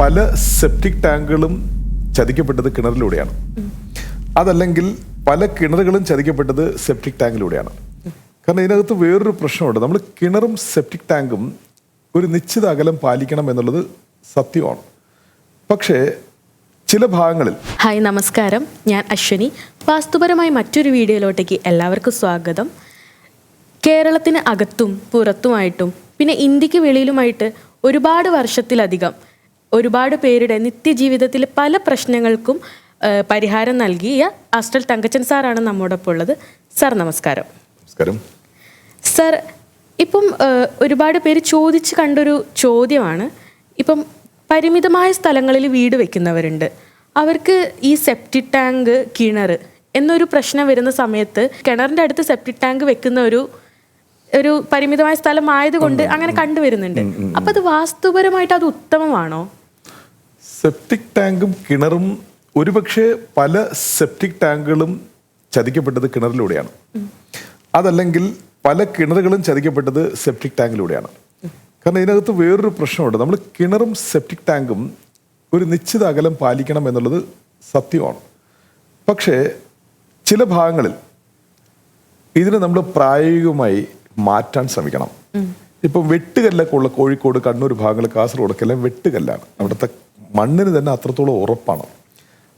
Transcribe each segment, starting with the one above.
പല സെപ്റ്റിക് ടാങ്കുകളും ചതിക്കപ്പെട്ടത് കിണറിലൂടെയാണ്. അതല്ലെങ്കിൽ പല കിണറുകളും ചതിക്കപ്പെട്ടത് സെപ്റ്റിക് ടാങ്കിലൂടെയാണ്. കാരണം ഇതിനകത്ത് വേറൊരു പ്രശ്നമുണ്ട്. നമ്മൾ കിണറും സെപ്റ്റിക് ടാങ്കും ഒരു നിശ്ചിത അകലം പാലിക്കണം എന്നുള്ളത് സത്യമാണ്. പക്ഷേ ചില ഭാഗങ്ങളിൽ ഹായ് നമസ്കാരം, ഞാൻ അശ്വനി. വാസ്തുപരമായി മറ്റൊരു വീഡിയോയിലോട്ടേക്ക് എല്ലാവർക്കും സ്വാഗതം. കേരളത്തിന് അകത്തും പുറത്തുമായിട്ടും പിന്നെ ഇന്ത്യക്ക് വെളിയിലുമായിട്ട് ഒരുപാട് വർഷത്തിലധികം ഒരുപാട് പേരുടെ നിത്യജീവിതത്തിൽ പല പ്രശ്നങ്ങൾക്കും പരിഹാരം നൽകിയ ആസ്റ്റൽ തങ്കച്ചൻ സാറാണ് നമ്മോടൊപ്പം ഉള്ളത്. സാർ നമസ്കാരം. നമസ്കാരം സാർ, ഇപ്പം ഒരുപാട് പേര് ചോദിച്ച് കണ്ടൊരു ചോദ്യമാണ്. ഇപ്പം പരിമിതമായ സ്ഥലങ്ങളിൽ വീട് വെക്കുന്നവരുണ്ട്. അവർക്ക് ഈ സെപ്റ്റിക് ടാങ്ക്, കിണർ എന്നൊരു പ്രശ്നം വരുന്ന സമയത്ത് കിണറിൻ്റെ അടുത്ത് സെപ്റ്റിക് ടാങ്ക് വെക്കുന്ന ഒരു പരിമിതമായ സ്ഥലം ആയതുകൊണ്ട് അങ്ങനെ കണ്ടുവരുന്നുണ്ട്. അപ്പം അത് വാസ്തുപരമായിട്ട് അത് ഉത്തമമാണോ? സെപ്റ്റിക് ടാങ്കും കിണറും ഒരുപക്ഷെ പല സെപ്റ്റിക് ടാങ്കുകളും ചതിക്കപ്പെട്ടത് കിണറിലൂടെയാണ്. അതല്ലെങ്കിൽ പല കിണറുകളും ചതിക്കപ്പെട്ടത് സെപ്റ്റിക് ടാങ്കിലൂടെയാണ്. കാരണം ഇതിനകത്ത് വേറൊരു പ്രശ്നമുണ്ട്. നമ്മൾ കിണറും സെപ്റ്റിക് ടാങ്കും ഒരു നിശ്ചിത അകലം പാലിക്കണം എന്നുള്ളത് സത്യമാണ്. പക്ഷേ ചില ഭാഗങ്ങളിൽ ഇതിനെ നമ്മൾ പ്രായോഗികമായി മാറ്റാൻ ശ്രമിക്കണം. ഇപ്പം വെട്ടുകല്ലൊക്കെ ഉള്ള കോഴിക്കോട്, കണ്ണൂർ ഭാഗങ്ങൾ, കാസർഗോഡൊക്കെ എല്ലാം വെട്ടുകല്ലാണ്. അവിടുത്തെ മണ്ണിന് തന്നെ അത്രത്തോളം ഉറപ്പാണ്.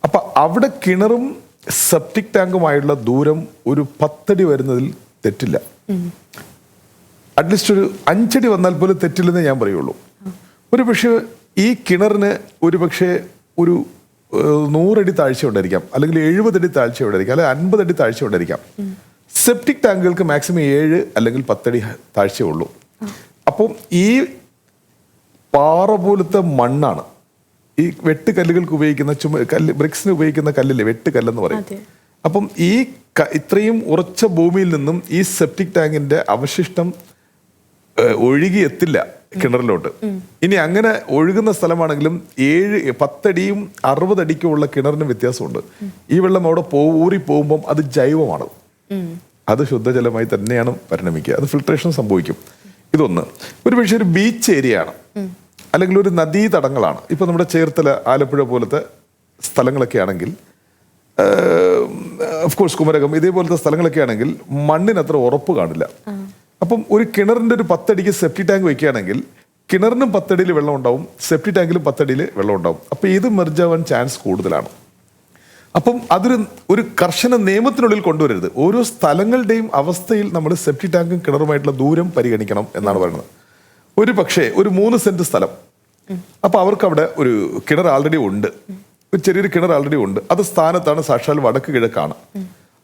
അപ്പം അവിടെ കിണറും സെപ്റ്റിക് ടാങ്കുമായുള്ള ദൂരം ഒരു 10 അടി വരുന്നതിൽ തെറ്റില്ല. അറ്റ്ലീസ്റ്റ് ഒരു 5 അടി വന്നാൽ പോലും തെറ്റില്ലെന്നേ ഞാൻ പറയുള്ളൂ. ഒരു പക്ഷേ ഈ കിണറിന് ഒരു പക്ഷേ ഒരു 100 അടി താഴ്ച ഉണ്ടായിരിക്കാം, അല്ലെങ്കിൽ 70 അടി താഴ്ച ഉണ്ടായിരിക്കാം, അല്ലെങ്കിൽ 50 അടി താഴ്ച ഉണ്ടായിരിക്കാം. സെപ്റ്റിക് ടാങ്കുകൾക്ക് മാക്സിമം 7 അല്ലെങ്കിൽ 10 അടി താഴ്ചയേ ഉള്ളൂ. അപ്പം ഈ പാറ പോലത്തെ മണ്ണാണ് ഈ വെട്ടുകല്ലുകൾക്ക് ഉപയോഗിക്കുന്ന ബ്രിക്സിന് ഉപയോഗിക്കുന്ന കല്ലില്ലേ, വെട്ടുകല്ലെന്ന് പറയും. അപ്പം ഈ ഇത്രയും ഉറച്ച ഭൂമിയിൽ നിന്നും ഈ സെപ്റ്റിക് ടാങ്കിന്റെ അവശിഷ്ടം ഒഴുകി എത്തില്ല കിണറിലോട്ട്. ഇനി അങ്ങനെ ഒഴുകുന്ന സ്ഥലമാണെങ്കിലും 10 അടിയും 60 അടിക്കും ഉള്ള കിണറിന് വ്യത്യാസമുണ്ട്. ഈ വെള്ളം അവിടെ ഊറി പോകുമ്പം അത് ജൈവമാണ്, അത് ശുദ്ധജലമായി തന്നെയാണ് പരിണമിക്കുക. അത് ഫിൽട്രേഷൻ സംഭവിക്കും. ഇതൊന്ന്. ഒരു പക്ഷേ ഒരു ബീച്ച് ഏരിയ ആണ്, അല്ലെങ്കിൽ ഒരു നദീതടങ്ങളാണ്. ഇപ്പൊ നമ്മുടെ ചേർത്തല, ആലപ്പുഴ പോലത്തെ സ്ഥലങ്ങളൊക്കെ ആണെങ്കിൽ, ഓഫ് കോഴ്സ് കുമരകം, ഇതേപോലത്തെ സ്ഥലങ്ങളൊക്കെ ആണെങ്കിൽ മണ്ണിന് അത്ര ഉറപ്പ് കാണില്ല. അപ്പം ഒരു കിണറിന്റെ ഒരു 10 അടിക്ക് സെപ്റ്റിക് ടാങ്ക് വെക്കുകയാണെങ്കിൽ കിണറിനും 10 അടിയിൽ വെള്ളം ഉണ്ടാവും, സെപ്റ്റിക് ടാങ്കിലും 10 അടിയിൽ വെള്ളം ഉണ്ടാവും. അപ്പൊ ഇത് മെർജാവാൻ ചാൻസ് കൂടുതലാണ്. അപ്പം ഒരു കർശന നിയമത്തിനുള്ളിൽ കൊണ്ടുവരരുത്. ഓരോ സ്ഥലങ്ങളുടെയും അവസ്ഥയിൽ നമ്മൾ സെപ്റ്റിക് ടാങ്കും കിണറുമായിട്ടുള്ള ദൂരം പരിഗണിക്കണം എന്നാണ് പറയുന്നത്. ഒരു പക്ഷേ ഒരു 3 സെന്റ് സ്ഥലം, അപ്പൊ അവർക്ക് അവിടെ ഒരു കിണർ ആൾറെഡി ഉണ്ട്, ഒരു ചെറിയൊരു കിണർ ആൾറെഡി ഉണ്ട്. അത് സ്ഥാനത്താണ്, സാക്ഷാൽ വടക്ക് കിഴക്കാണ്.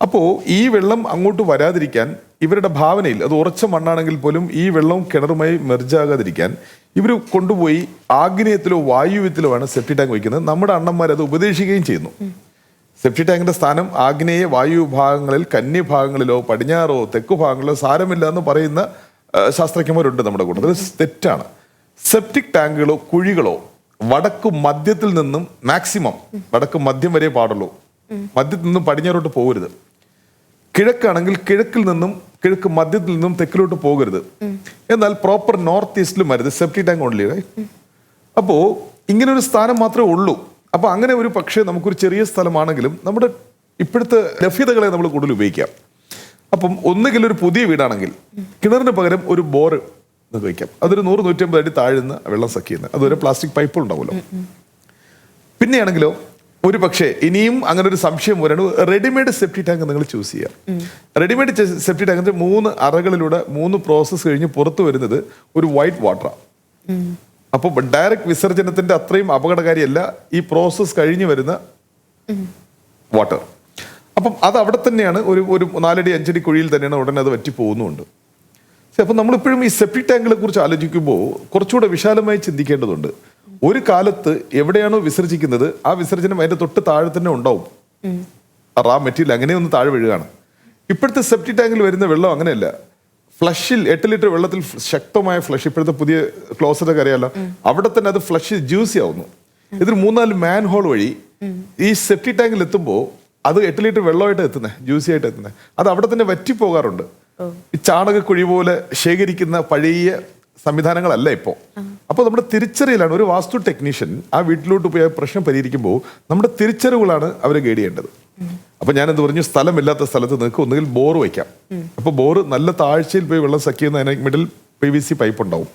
അപ്പോൾ ഈ വെള്ളം അങ്ങോട്ട് വരാതിരിക്കാൻ ഇവരുടെ ഭാവനയിൽ, അത് ഉറച്ച മണ്ണാണെങ്കിൽ പോലും ഈ വെള്ളം കിണറുമായി മെർജാകാതിരിക്കാൻ ഇവർ കൊണ്ടുപോയി ആഗ്നേയത്തിലോ വായുവ്യത്തിലോ ആണ് സെപ്റ്റിക് ടാങ്ക് വയ്ക്കുന്നത്. നമ്മുടെ അണ്ണന്മാർ അത് ഉപദേശിക്കുകയും ചെയ്യുന്നു. സെപ്റ്റിക് ടാങ്കിന്റെ സ്ഥാനം ആഗ്നേയ വായു ഭാഗങ്ങളിൽ, കന്യ ഭാഗങ്ങളിലോ പടിഞ്ഞാറോ തെക്കു ഭാഗങ്ങളിലോ സാരമില്ല എന്ന് പറയുന്ന ശാസ്ത്രജ്ഞന്മാരുണ്ട് നമ്മുടെ കൂട്ടത്തിൽ. അത് തെറ്റാണ്. സെപ്റ്റിക് ടാങ്കുകളോ കുഴികളോ വടക്ക് മധ്യത്തിൽ നിന്നും മാക്സിമം വടക്ക് മധ്യം വരെ പാടുള്ളൂ. മധ്യത്തിൽ നിന്നും പടിഞ്ഞാറോട്ട് പോകരുത്. കിഴക്കാണെങ്കിൽ കിഴക്ക് മധ്യത്തിൽ നിന്നും തെക്കിലോട്ട് പോകരുത്. എന്നാൽ പ്രോപ്പർ നോർത്ത് ഈസ്റ്റിലും വരുത് സെപ്റ്റിക് ടാങ്ക് ഓൺലി. അപ്പോ ഇങ്ങനെ ഒരു സ്ഥാനം മാത്രമേ ഉള്ളൂ. അപ്പൊ അങ്ങനെ ഒരു പക്ഷേ നമുക്കൊരു ചെറിയ സ്ഥലമാണെങ്കിലും നമ്മുടെ ഇപ്പോഴത്തെ ലഭ്യതകളെ നമ്മൾ കൂടുതൽ ഉപയോഗിക്കാം. അപ്പം ഒന്നുകിൽ ഒരു പുതിയ വീടാണെങ്കിൽ കിണറിന് പകരം ഒരു ബോർ വയ്ക്കാം. അതൊരു 100-150 അടി താഴ്ന്ന വെള്ളം സഖിയുന്നത്, അതൊരു പ്ലാസ്റ്റിക് പൈപ്പ് ഉണ്ടാവുമല്ലോ. പിന്നെയാണെങ്കിലോ ഒരു പക്ഷേ ഇനിയും അങ്ങനെ ഒരു സംശയം വരാണ്, റെഡിമെയ്ഡ് സെപ്റ്റിക് ടാങ്ക് നിങ്ങൾ ചൂസ് ചെയ്യാം. റെഡിമെയ്ഡ് സെപ്റ്റിക് ടാങ്കിന്റെ 3 അറകളിലൂടെ 3 പ്രോസസ്സ് കഴിഞ്ഞ് പുറത്തു വരുന്നത് ഒരു വൈറ്റ് വാട്ടറാണ്. അപ്പോൾ ഡയറക്റ്റ് വിസർജനത്തിന്റെ അത്രയും അപകടകാരിയല്ല ഈ പ്രോസസ്സ് കഴിഞ്ഞ് വരുന്ന വാട്ടർ. അപ്പം അത് അവിടെ തന്നെയാണ്, ഒരു 4 അടി 5 അടി കുഴിയിൽ തന്നെയാണ്, ഉടനെ അത് വറ്റി പോകുന്നുണ്ട്. അപ്പം നമ്മളിപ്പോഴും ഈ സെപ്റ്റിക് ടാങ്കുകളെ കുറിച്ച് ആലോചിക്കുമ്പോൾ കുറച്ചുകൂടെ വിശാലമായി ചിന്തിക്കേണ്ടതുണ്ട്. ഒരു കാലത്ത് എവിടെയാണോ വിസർജിക്കുന്നത് ആ വിസർജനം അതിന്റെ തൊട്ട് താഴെ തന്നെ ഉണ്ടാവും. റാ മെറ്റീരിയൽ അങ്ങനെയൊന്ന് താഴെ വീഴുകയാണ്. ഇപ്പോഴത്തെ സെപ്റ്റിക് ടാങ്കിൽ വരുന്ന വെള്ളം അങ്ങനെയല്ല. ഫ്ലഷിൽ 8 ലിറ്റർ വെള്ളത്തിൽ ശക്തമായ ഫ്ലഷ്, ഇപ്പോഴത്തെ പുതിയ ക്ലോസറ്റൊക്കെ അറിയാലോ, അവിടെ തന്നെ അത് ഫ്ലഷ് ജ്യൂസി ആവുന്നു. ഇതിൽ 3-4 മാൻ ഹോൾ വഴി ഈ സെപ്റ്റിക് ടാങ്കിൽ എത്തുമ്പോൾ അത് 8 ലിറ്റർ വെള്ളമായിട്ട് എത്തുന്നത്, ജ്യൂസി ആയിട്ട് എത്തുന്നത്. അത് അവിടെ തന്നെ വറ്റിപ്പോകാറുണ്ട്. ഈ ചാണകക്കുഴി പോലെ ശേഖരിക്കുന്ന പഴയ സംവിധാനങ്ങളല്ല ഇപ്പോൾ. അപ്പോൾ നമ്മുടെ തിരിച്ചറിയലാണ് ഒരു വാസ്തു ടെക്നീഷ്യൻ ആ വീട്ടിലോട്ട് പോയി ആ പ്രശ്നം പരിഹരിക്കുമ്പോൾ നമ്മുടെ തിരിച്ചറിവുകളാണ് അവരെ ഗൈഡ് ചെയ്യേണ്ടത്. അപ്പൊ ഞാൻ എന്ത് പറഞ്ഞു, സ്ഥലമില്ലാത്ത സ്ഥലത്ത് നിങ്ങൾക്ക് ഒന്നുകിൽ ബോർ വയ്ക്കാം. അപ്പൊ ബോർ നല്ല താഴ്ചയിൽ പോയി വെള്ളം സഖ്യുന്ന അതിന് മിഡിൽ PVC പൈപ്പ് ഉണ്ടാവും.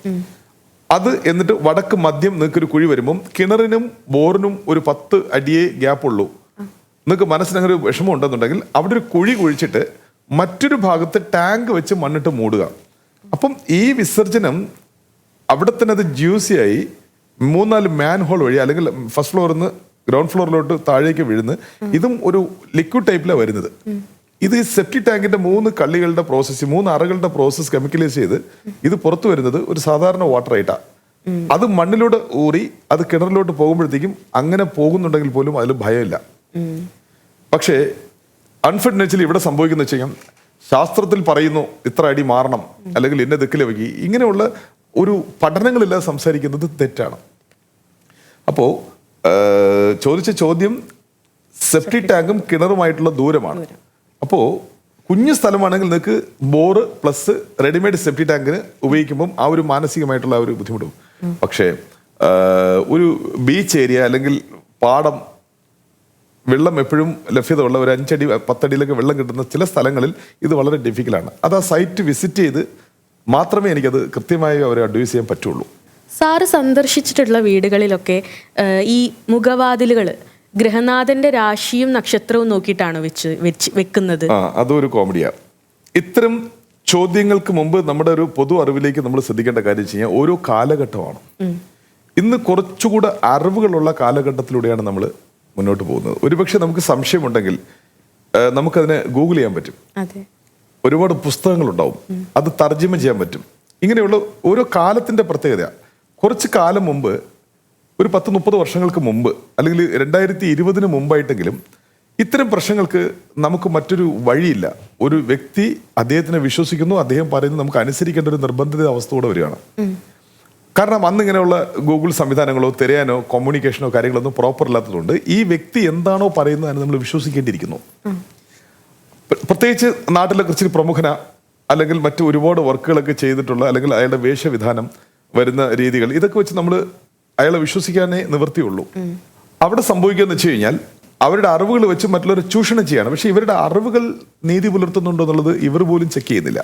അത് എന്നിട്ട് വടക്ക് മധ്യം നിങ്ങൾക്ക് ഒരു കുഴി വരുമ്പം കിണറിനും ബോറിനും ഒരു 10 അടിയേ ഗ്യാപ്പ് ഉള്ളൂ. നിങ്ങൾക്ക് മനസ്സിനങ്ങനെ ഒരു വിഷമം ഉണ്ടെന്നുണ്ടെങ്കിൽ അവിടെ ഒരു കുഴി കുഴിച്ചിട്ട് മറ്റൊരു ഭാഗത്ത് ടാങ്ക് വെച്ച് മണ്ണിട്ട് മൂടുക. അപ്പം ഈ വിസർജനം അവിടെ തന്നെ അത് ജ്യൂസിയായി 3-4 മാൻ ഹോൾ വഴി അല്ലെങ്കിൽ ഫസ്റ്റ് ഫ്ലോറിൽ നിന്ന് ഗ്രൗണ്ട് ഫ്ലോറിലോട്ട് താഴേക്ക് വീഴുന്നു. ഇതും ഒരു ലിക്വിഡ് ടൈപ്പിലാണ് വരുന്നത്. ഇത് ഈ സെപ്റ്റിക് ടാങ്കിന്റെ 3 കള്ളികളുടെ പ്രോസസ്സ്, 3 അറകളുടെ പ്രോസസ്സ് കെമിക്കലൈസ് ചെയ്ത് ഇത് പുറത്തു വരുന്നത് ഒരു സാധാരണ വാട്ടർ ആയിട്ടാണ്. അത് മണ്ണിലൂടെ ഊറി അത് കിണറിലോട്ട് പോകുമ്പോഴത്തേക്കും അങ്ങനെ പോകുന്നുണ്ടെങ്കിൽ പോലും അതിൽ ഭയമില്ല. പക്ഷേ അൺഫോർച്ചുനേറ്റ്ലി ഇവിടെ സംഭവിക്കുന്ന വെച്ച് കഴിഞ്ഞാൽ ശാസ്ത്രത്തിൽ പറയുന്നു ഇത്ര അടി മാറണം അല്ലെങ്കിൽ ഇന്ന ദിക്കിലെ വയ്ക്കി, ഇങ്ങനെയുള്ള ഒരു പഠനങ്ങളില്ലാതെ സംസാരിക്കുന്നത് തെറ്റാണ്. അപ്പോൾ ചോദിച്ച ചോദ്യം സെപ്റ്റിക് ടാങ്കും കിണറുമായിട്ടുള്ള ദൂരമാണ്. അപ്പോൾ കുഞ്ഞു സ്ഥലമാണെങ്കിൽ നിങ്ങൾക്ക് ബോറ് പ്ലസ് റെഡിമെയ്ഡ് സെപ്റ്റിക് ടാങ്കിന് ഉപയോഗിക്കുമ്പം ആ ഒരു മാനസികമായിട്ടുള്ള ആ ഒരു ബുദ്ധിമുട്ടും. പക്ഷേ ഒരു ബീച്ച് ഏരിയ അല്ലെങ്കിൽ പാടം, വെള്ളം എപ്പോഴും ലഭ്യത ഉള്ള ഒരു 5 അടി 10 അടിയിലൊക്കെ വെള്ളം കിട്ടുന്ന ചില സ്ഥലങ്ങളിൽ ഇത് വളരെ ഡിഫിക്കലാണ്. അത് ആ സൈറ്റ് വിസിറ്റ് ചെയ്ത് മാത്രമേ എനിക്കത് കൃത്യമായി അവരെ അഡ്വൈസ് ചെയ്യാൻ പറ്റുള്ളൂ. സാറ് സന്ദർശിച്ചിട്ടുള്ള വീടുകളിലൊക്കെ ഈ മുഖവാതിലുകൾ ഗൃഹനാഥന്റെ രാശിയും നക്ഷത്രവും നോക്കിയിട്ടാണ് വെക്കുന്നത്. അതൊരു കോമഡിയാണ്. ഇത്തരം ചോദ്യങ്ങൾക്ക് മുമ്പ് നമ്മുടെ ഒരു പൊതു അറിവിലേക്ക് നമ്മൾ ശ്രദ്ധിക്കേണ്ട കാര്യം വെച്ച് കഴിഞ്ഞാൽ ഓരോ കാലഘട്ടമാണ്. ഇന്ന് കുറച്ചുകൂടെ അറിവുകളുള്ള കാലഘട്ടത്തിലൂടെയാണ് നമ്മൾ മുന്നോട്ട് പോകുന്നത്. ഒരുപക്ഷെ നമുക്ക് സംശയമുണ്ടെങ്കിൽ നമുക്കതിനെ ഗൂഗിൾ ചെയ്യാൻ പറ്റും. ഒരുപാട് പുസ്തകങ്ങളുണ്ടാവും, അത് തർജ്ജിമ ചെയ്യാൻ പറ്റും. ഇങ്ങനെയുള്ള ഓരോ കാലത്തിന്റെ പ്രത്യേകത. കുറച്ച് കാലം മുമ്പ്, ഒരു 10-30 വർഷങ്ങൾക്ക് മുമ്പ് അല്ലെങ്കിൽ 2020 മുമ്പായിട്ടെങ്കിലും ഇത്തരം പ്രശ്നങ്ങൾക്ക് നമുക്ക് മറ്റൊരു വഴിയില്ല. ഒരു വ്യക്തി അദ്ദേഹത്തിനെ വിശ്വസിക്കുന്നു, അദ്ദേഹം പറയുന്നത് നമുക്ക് അനുസരിക്കേണ്ട ഒരു നിർബന്ധിത അവസ്ഥയോടെ വരികയാണ്. കാരണം അന്ന് ഇങ്ങനെയുള്ള ഗൂഗിൾ സംവിധാനങ്ങളോ തിരയാനോ കമ്മ്യൂണിക്കേഷനോ കാര്യങ്ങളൊന്നും പ്രോപ്പർ ഇല്ലാത്തതുകൊണ്ട് ഈ വ്യക്തി എന്താണോ പറയുന്നത് അതിനെ നമ്മൾ വിശ്വസിക്കേണ്ടിയിരിക്കുന്നു. പ്രത്യേകിച്ച് നാട്ടിലെ കുറച്ച് പ്രമുഖന അല്ലെങ്കിൽ മറ്റു ഒരുപാട് വർക്കുകളൊക്കെ ചെയ്തിട്ടുള്ള അല്ലെങ്കിൽ അയാളുടെ വേഷവിധാനം വരുന്ന രീതികൾ, ഇതൊക്കെ വെച്ച് നമ്മൾ അയാളെ വിശ്വസിക്കാനേ നിവൃത്തിയുള്ളൂ. അവിടെ സംഭവിക്കുകയെന്ന് വെച്ച് കഴിഞ്ഞാൽ അവരുടെ അറിവുകൾ വെച്ച് മറ്റുള്ളവരെ ചൂഷണം ചെയ്യാണ്. പക്ഷെ ഇവരുടെ അറിവുകൾ നീതി പുലർത്തുന്നുണ്ടോ എന്നുള്ളത് ഇവർ പോലും ചെക്ക് ചെയ്യുന്നില്ല.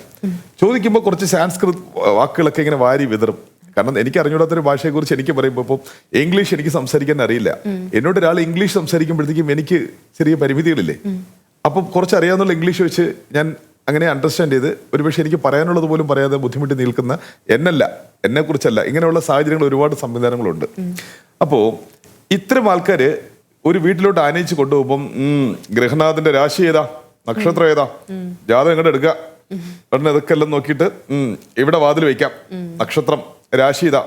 ചോദിക്കുമ്പോൾ കുറച്ച് സാൻസ്കൃത് വാക്കുകളൊക്കെ ഇങ്ങനെ വാരി വിതറും. കാരണം എനിക്ക് അറിഞ്ഞൂടാത്തൊരു ഭാഷയെക്കുറിച്ച് എനിക്ക് പറയുമ്പോൾ ഇപ്പോൾ ഇംഗ്ലീഷ് എനിക്ക് സംസാരിക്കാൻ അറിയില്ല. എന്നോട് ഒരാൾ ഇംഗ്ലീഷ് സംസാരിക്കുമ്പോഴത്തേക്കും എനിക്ക് ചെറിയ പരിമിതികളില്ലേ. അപ്പം കുറച്ച് അറിയാവുന്ന ഇംഗ്ലീഷ് വെച്ച് ഞാൻ അങ്ങനെ അണ്ടർസ്റ്റാൻഡ് ചെയ്ത് ഒരുപക്ഷെ എനിക്ക് പറയാനുള്ളത് പോലും പറയാതെ ബുദ്ധിമുട്ടി നിൽക്കുന്ന എന്നെക്കുറിച്ചല്ല, ഇങ്ങനെയുള്ള സാഹചര്യങ്ങൾ ഒരുപാട് സംവിധാനങ്ങളുണ്ട്. അപ്പോൾ ഇത്തരം ആൾക്കാര് ഒരു വീട്ടിലോട്ട് ആനയിച്ച് കൊണ്ടുപോകുമ്പം ഗൃഹനാഥന്റെ രാശി ഏതാ, നക്ഷത്രം ഏതാ, ജാതകം എങ്ങോട്ട് എടുക്കുക, ഉടനെ ഇതൊക്കെ എല്ലാം നോക്കിയിട്ട് ഇവിടെ വാതിൽ വയ്ക്കാം, നക്ഷത്രം രാശി ഇതാ,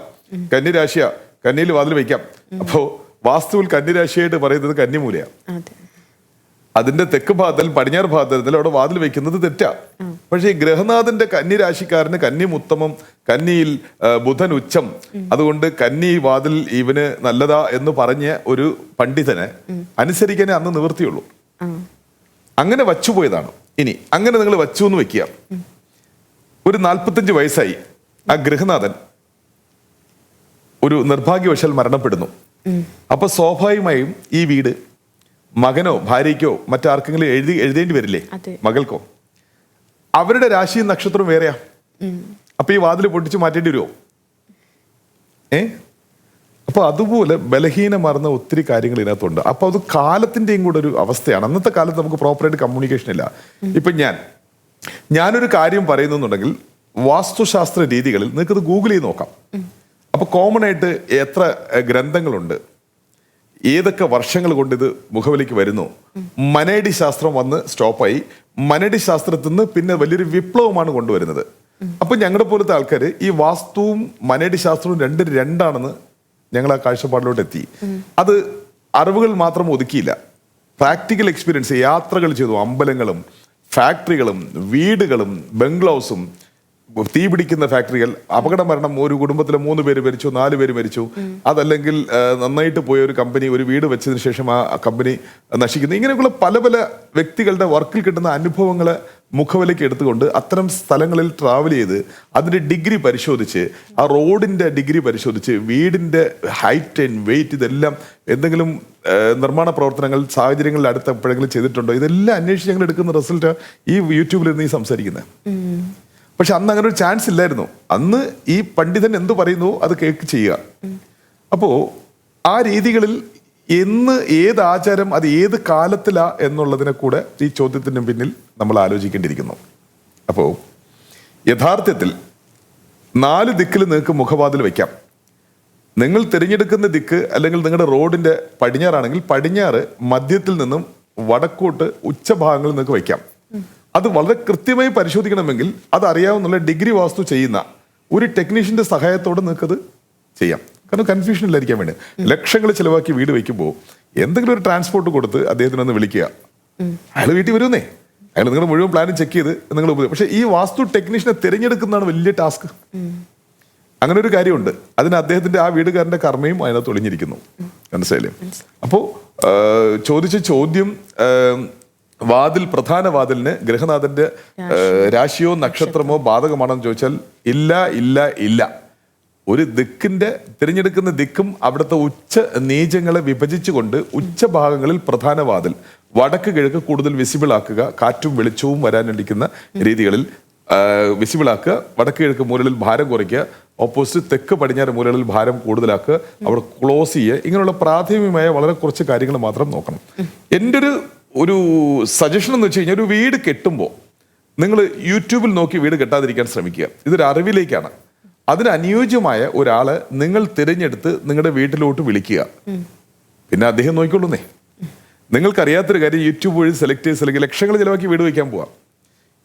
കന്നി രാശിയാ, കന്നിയിൽ വാതിൽ വയ്ക്കാം. അപ്പോ വാസ്തുവിൽ കന്നിരാശിയായിട്ട് പറയുന്നത് കന്നിമൂലയാണ്. അതിന്റെ തെക്ക് ഭാഗത്തിൽ പടിഞ്ഞാറ് ഭാഗത്തിൽ അവിടെ വാതിൽ വെക്കുന്നത് തെറ്റാ. പക്ഷേ ഈ ഗൃഹനാഥന്റെ കന്നി രാശിക്കാരന് കന്നി ഉത്തമം, കന്നിയിൽ ബുധൻ ഉച്ചം, അതുകൊണ്ട് കന്നി വാതിൽ ഇവന് നല്ലതാ എന്ന് പറഞ്ഞ ഒരു പണ്ഡിതനെ അനുസരിക്കാനേ അന്ന് നിവൃത്തിയുള്ളൂ. അങ്ങനെ വച്ചുപോയതാണ്. ഇനി അങ്ങനെ നിങ്ങൾ വച്ചു എന്ന് വെക്കുക, ഒരു 45 വയസ്സായി ആ ഗൃഹനാഥൻ ഒരു നിർഭാഗ്യവശാൽ മരണപ്പെടുന്നു. അപ്പൊ സ്വാഭാവികമായും ഈ വീട് മകനോ ഭാര്യയ്ക്കോ മറ്റാർക്കെങ്കിലും എഴുതേണ്ടി വരില്ലേ, മകൾക്കോ? അവരുടെ രാശിയും നക്ഷത്രവും വേറെയാ. അപ്പൊ ഈ വാതിൽ പൊട്ടിച്ച് മാറ്റേണ്ടി വരുമോ? അപ്പൊ അതുപോലെ ബലഹീനമാർന്ന ഒത്തിരി കാര്യങ്ങൾ ഇതിനകത്തുണ്ട്. അപ്പൊ അത് കാലത്തിന്റെയും കൂടെ ഒരു അവസ്ഥയാണ്. അന്നത്തെ കാലത്ത് നമുക്ക് പ്രോപ്പറായിട്ട് കമ്മ്യൂണിക്കേഷൻ ഇല്ല. ഇപ്പൊ ഞാനൊരു കാര്യം പറയുന്നുണ്ടെങ്കിൽ വാസ്തുശാസ്ത്ര രീതികളിൽ നിങ്ങൾക്കത് ഗൂഗിൾ ചെയ്ത് നോക്കാം. അപ്പൊ കോമൺ ആയിട്ട് എത്ര ഗ്രന്ഥങ്ങളുണ്ട്, ഏതൊക്കെ വർഷങ്ങൾ കൊണ്ട് ഇത് മുഖവിലേക്ക് വരുന്നു. മനേഡി ശാസ്ത്രം വന്ന് സ്റ്റോപ്പായി. മനേഡി ശാസ്ത്രത്തിൽ നിന്ന് പിന്നെ വലിയൊരു വിപ്ലവമാണ് കൊണ്ടുവരുന്നത്. അപ്പൊ ഞങ്ങളുടെ പോലത്തെ ആൾക്കാർ ഈ വാസ്തുവും മനേഡി ശാസ്ത്രവും രണ്ടാണെന്ന് ഞങ്ങൾ ആ കാഴ്ചപ്പാടിലോട്ട് എത്തി. അത് അറിവുകൾ മാത്രം ഒതുക്കിയില്ല, പ്രാക്ടിക്കൽ എക്സ്പീരിയൻസ്, യാത്രകൾ ചെയ്തു. അമ്പലങ്ങളും ഫാക്ടറികളും വീടുകളും ബംഗ്ലാവ്സും തീ പിടിക്കുന്ന ഫാക്ടറികൾ, അപകട മരണം, ഒരു കുടുംബത്തിലെ 3 പേര് മരിച്ചു, 4 പേര് മരിച്ചു, അതല്ലെങ്കിൽ നന്നായിട്ട് പോയ ഒരു കമ്പനി ഒരു വീട് വെച്ചതിന് ശേഷം ആ കമ്പനി നശിക്കുന്നു. ഇങ്ങനെയൊക്കെയുള്ള പല പല വ്യക്തികളുടെ വർക്കിൽ കിട്ടുന്ന അനുഭവങ്ങളെ മുഖവിലേക്ക് എടുത്തുകൊണ്ട് അത്തരം സ്ഥലങ്ങളിൽ ട്രാവൽ ചെയ്ത് അതിന്റെ ഡിഗ്രി പരിശോധിച്ച്, ആ റോഡിന്റെ ഡിഗ്രി പരിശോധിച്ച്, വീടിന്റെ ഹൈറ്റ് ആൻഡ് വെയിറ്റ്, ഇതെല്ലാം എന്തെങ്കിലും നിർമ്മാണ പ്രവർത്തനങ്ങൾ സാഹചര്യങ്ങളിൽ അടുത്ത് എപ്പോഴെങ്കിലും ചെയ്തിട്ടുണ്ടോ, ഇതെല്ലാം അന്വേഷിച്ച് ഞങ്ങൾ എടുക്കുന്ന റിസൾട്ട് ഈ യൂട്യൂബിൽ നിന്ന് ഈ സംസാരിക്കുന്നത്. പക്ഷെ അന്ന് അങ്ങനെ ഒരു ചാൻസ് ഇല്ലായിരുന്നു. അന്ന് ഈ പണ്ഡിതൻ എന്ത് പറയുന്നു അത് കേൾക്ക് ചെയ്യുക. അപ്പോ ആ രീതികളിൽ ഏത് ആചാരം അത് ഏത് കാലത്തിലാ എന്നുള്ളതിനെ കൂടെ ഈ ചോദ്യത്തിന് പിന്നിൽ നമ്മൾ ആലോചിക്കേണ്ടിയിരിക്കുന്നു. അപ്പോൾ യഥാർത്ഥത്തിൽ 4 ദിക്കിൽ നിങ്ങൾക്ക് മുഖവാതിൽ വയ്ക്കാം. നിങ്ങൾ തിരഞ്ഞെടുക്കുന്ന ദിക്ക് അല്ലെങ്കിൽ നിങ്ങളുടെ റോഡിന്റെ പടിഞ്ഞാറാണെങ്കിൽ പടിഞ്ഞാറ് മധ്യത്തിൽ നിന്നും വടക്കോട്ട് ഉച്ചഭാഗങ്ങളിൽ നിങ്ങൾക്ക് വയ്ക്കാം. അത് വളരെ കൃത്യമായി പരിശോധിക്കണമെങ്കിൽ അത് അറിയാവുന്ന ഡിഗ്രി വാസ്തു ചെയ്യുന്ന ഒരു ടെക്നീഷ്യന്റെ സഹായത്തോടെ നിങ്ങൾക്കത് ചെയ്യാം. കാരണം കൺഫ്യൂഷൻ ഇല്ലായിരിക്കാൻ വേണ്ടി ലക്ഷങ്ങൾ ചിലവാക്കി വീട് വയ്ക്കുമ്പോൾ എന്തെങ്കിലും ഒരു ട്രാൻസ്പോർട്ട് കൊടുത്ത് അദ്ദേഹത്തിനൊന്ന് വിളിക്കുക. അയാൾ വീട്ടിൽ വരുന്നേ, അയാൾ നിങ്ങളുടെ മുഴുവൻ പ്ലാനും ചെക്ക് ചെയ്ത് നിങ്ങൾ. പക്ഷെ ഈ വാസ്തു ടെക്നീഷ്യനെ തിരഞ്ഞെടുക്കുന്നതാണ് വലിയ ടാസ്ക്. അങ്ങനെ ഒരു കാര്യമുണ്ട്. അതിന് അദ്ദേഹത്തിന്റെ ആ വീടുകാരന്റെ കർമ്മയും അതിനകത്ത് ഒളിഞ്ഞിരിക്കുന്നു. മനസ്സിലായില്ലേ? അപ്പോൾ ചോദിച്ച ചോദ്യം, പ്രധാന വാതിലിന് ഗൃഹനാഥന്റെ രാശിയോ നക്ഷത്രമോ ബാധകമാണെന്ന് ചോദിച്ചാൽ ഇല്ല ഇല്ല ഇല്ല. ഒരു ദിക്കിന്റെ തിരഞ്ഞെടുക്കുന്ന ദിക്കും അവിടുത്തെ ഉച്ച നീചങ്ങളെ വിഭജിച്ചുകൊണ്ട് ഉച്ചഭാഗങ്ങളിൽ പ്രധാന വാതിൽ വടക്ക് കിഴക്ക് കൂടുതൽ വിസിബിൾ ആക്കുക, കാറ്റും വെളിച്ചവും വരാനിരിക്കുന്ന രീതികളിൽ വിസിബിൾ ആക്കുക. വടക്ക് കിഴക്ക് മൂലകളിൽ ഭാരം കുറയ്ക്കുക, ഓപ്പോസിറ്റ് തെക്ക് പടിഞ്ഞാറ് മൂലകളിൽ ഭാരം കൂടുതലാക്കുക, അവിടെ ക്ലോസ് ചെയ്യുക. ഇങ്ങനെയുള്ള പ്രാഥമികമായ വളരെ കുറച്ച് കാര്യങ്ങൾ മാത്രം നോക്കണം. എൻ്റെ ഒരു സജഷൻ എന്ന് വെച്ച് കഴിഞ്ഞാൽ, ഒരു വീട് കെട്ടുമ്പോൾ നിങ്ങൾ യൂട്യൂബിൽ നോക്കി വീട് കെട്ടാതിരിക്കാൻ ശ്രമിക്കുക. ഇതൊരു അറിവിലേക്കാണ്. അതിന് അനുയോജ്യമായ ഒരാളെ നിങ്ങൾ തിരഞ്ഞെടുത്ത് നിങ്ങളുടെ വീട്ടിലോട്ട് വിളിക്കുക. പിന്നെ അദ്ദേഹം നോക്കിക്കൊള്ളുന്നേ. നിങ്ങൾക്കറിയാത്തൊരു കാര്യം യൂട്യൂബ് വഴി സെലക്ട് ചെയ്ത് ലക്ഷങ്ങൾ ചിലവാക്കി വീട് വയ്ക്കാൻ പോവാം.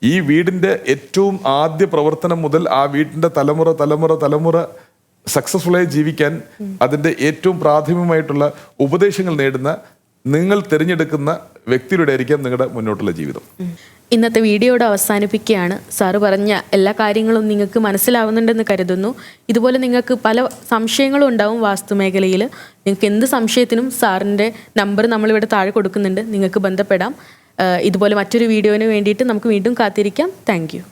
ഈ വീടിന്റെ ഏറ്റവും ആദ്യ പ്രവർത്തനം മുതൽ ആ വീടിന്റെ തലമുറ സക്സസ്ഫുള്ളായി ജീവിക്കാൻ അതിന്റെ ഏറ്റവും പ്രാഥമികമായിട്ടുള്ള ഉപദേശങ്ങൾ നേടുന്ന നിങ്ങൾ തിരഞ്ഞെടുക്കുന്ന വ്യക്തിയുടെ ആയിരിക്കാം നിങ്ങളുടെ മുന്നോട്ടുള്ള ജീവിതം. ഇന്നത്തെ വീഡിയോയുടെ അവസാനിപ്പിക്കുകയാണ്. സാറ് പറഞ്ഞ എല്ലാ കാര്യങ്ങളും നിങ്ങൾക്ക് മനസ്സിലാവുന്നുണ്ടെന്ന് കരുതുന്നു. ഇതുപോലെ നിങ്ങൾക്ക് പല സംശയങ്ങളും ഉണ്ടാവും വാസ്തുമേഖലയിൽ. നിങ്ങൾക്ക് എന്ത് സംശയത്തിനും സാറിൻ്റെ നമ്പർ നമ്മളിവിടെ താഴെ കൊടുക്കുന്നുണ്ട്, നിങ്ങൾക്ക് ബന്ധപ്പെടാം. ഇതുപോലെ മറ്റൊരു വീഡിയോന് വേണ്ടിയിട്ട് നമുക്ക് വീണ്ടും കാത്തിരിക്കാം. Thank you.